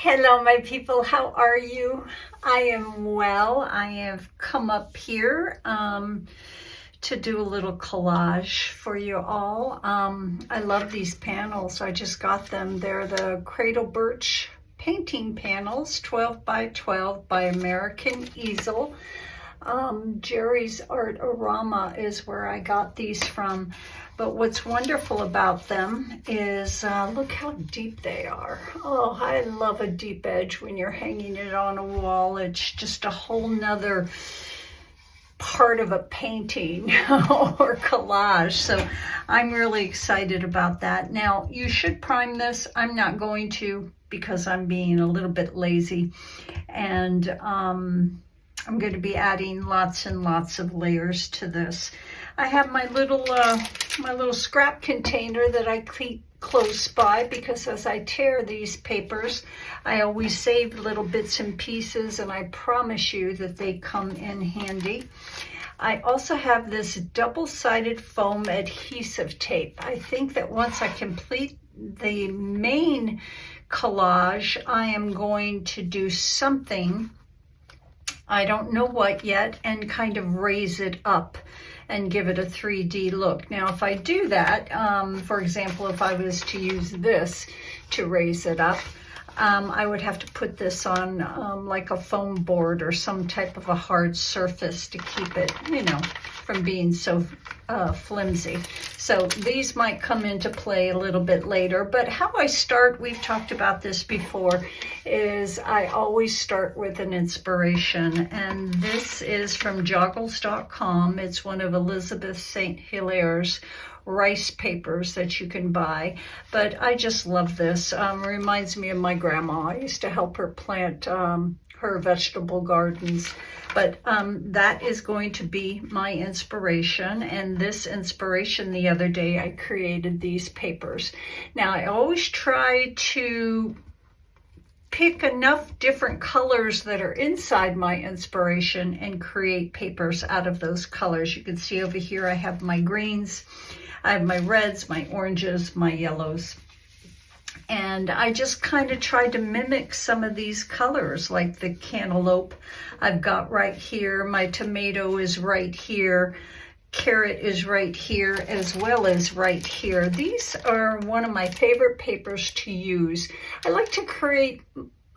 Hello, my people. How are you? I am well. I have come up here to do a little collage for you all. I love these panels. I just got them. They're the Cradle Birch painting panels, 12 by 12 by American Easel. Jerry's Art-A-Rama is where I got these from. But what's wonderful about them is look how deep they are. Oh, I love a deep edge when you're hanging it on a wall. It's just a whole nother part of a painting or collage. So I'm really excited about that. Now, you should prime this. I'm not going to because I'm being a little bit lazy. And I'm going to be adding lots and lots of layers to this. I have my little scrap container that I keep close by because as I tear these papers, I always save little bits and pieces, and I promise you that they come in handy. I also have this double-sided foam adhesive tape. I think that once I complete the main collage, I am going to do something, I don't know what yet, and kind of raise it up and give it a 3D look. Now, if I do that, for example, if I was to use this to raise it up, I would have to put this on like a foam board or some type of a hard surface to keep it, you know, from being so flimsy. So these might come into play a little bit later, but how I start, we've talked about this before, is I always start with an inspiration, and this is from Joggles.com. It's one of Elizabeth St. Hilaire's rice papers that you can buy, but I just love this. Reminds me of my grandma. I used to help her plant her vegetable gardens, but that is going to be my inspiration. And this inspiration, the other day I created these papers. Now I always try to pick enough different colors that are inside my inspiration and create papers out of those colors. You can see over here I have my greens, I have my reds, my oranges, my yellows. And I just kind of tried to mimic some of these colors, like the cantaloupe I've got right here. My tomato is right here. Carrot is right here, as well as right here. These are one of my favorite papers to use. I like to create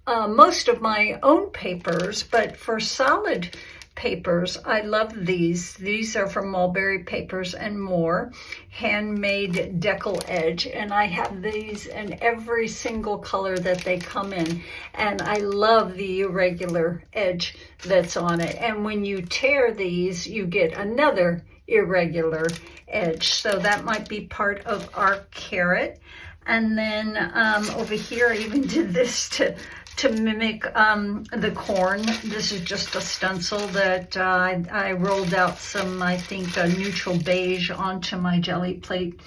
most of my own papers, but for solid papers, I love these. These are from Mulberry Papers and More, handmade decal edge, and I have these in every single color that they come in, and I love the irregular edge that's on it. And when you tear these, you get another irregular edge, so that might be part of our carrot. And then over here I even did this to mimic the corn. This is just a stencil that I rolled out some, I think, neutral beige onto my jelly plate,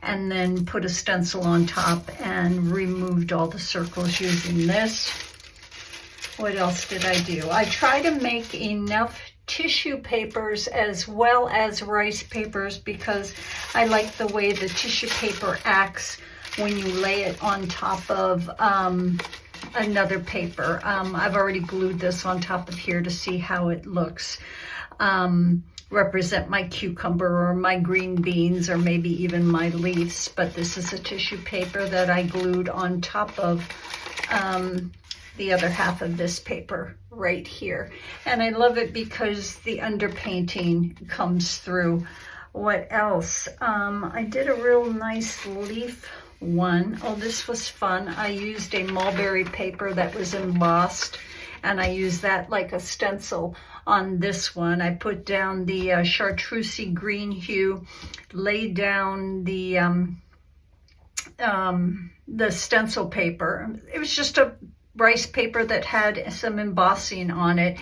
and then put a stencil on top and removed all the circles using this. What else did I do? I try to make enough tissue papers as well as rice papers because I like the way the tissue paper acts when you lay it on top of another paper. I've already glued this on top of here to see how it looks. Represent my cucumber or my green beans or maybe even my leaves, but this is a tissue paper that I glued on top of the other half of this paper right here. And I love it because the underpainting comes through. What else? I did a real nice leaf one. Oh, this was fun. I used a mulberry paper that was embossed, and I used that like a stencil on this one. I put down the chartreusey green hue, laid down the stencil paper. It was just a rice paper that had some embossing on it.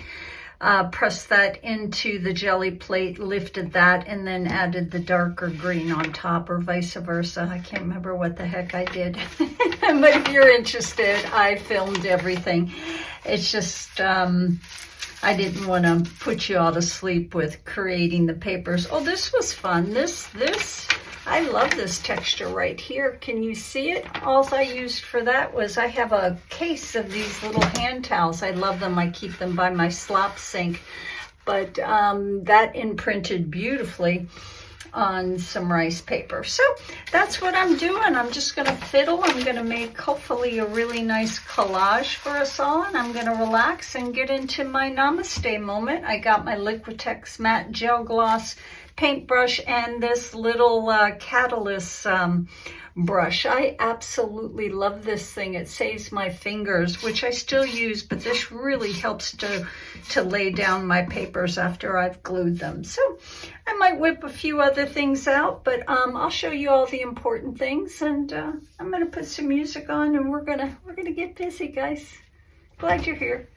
Pressed that into the jelly plate, lifted that, and then added the darker green on top, or vice versa. I can't remember what the heck I did. But if you're interested, I filmed everything. It's just, I didn't want to put you all to sleep with creating the papers. Oh, this was fun. This I love this texture right here. Can you see it? All I used for that was I have a case of these little hand towels. I love them. I keep them by my slop sink. But that imprinted beautifully on some rice paper. So that's what I'm doing. I'm just going to fiddle. I'm going to make hopefully a really nice collage for us all, and I'm going to relax and get into my namaste moment. I got my Liquitex Mat Gel Gloss paintbrush and this little catalyst brush. I absolutely love this thing. It saves my fingers, which I still use, but this really helps to lay down my papers after I've glued them. So I might whip a few other things out, but I'll show you all the important things, and I'm gonna put some music on, and we're gonna get busy, guys. Glad you're here.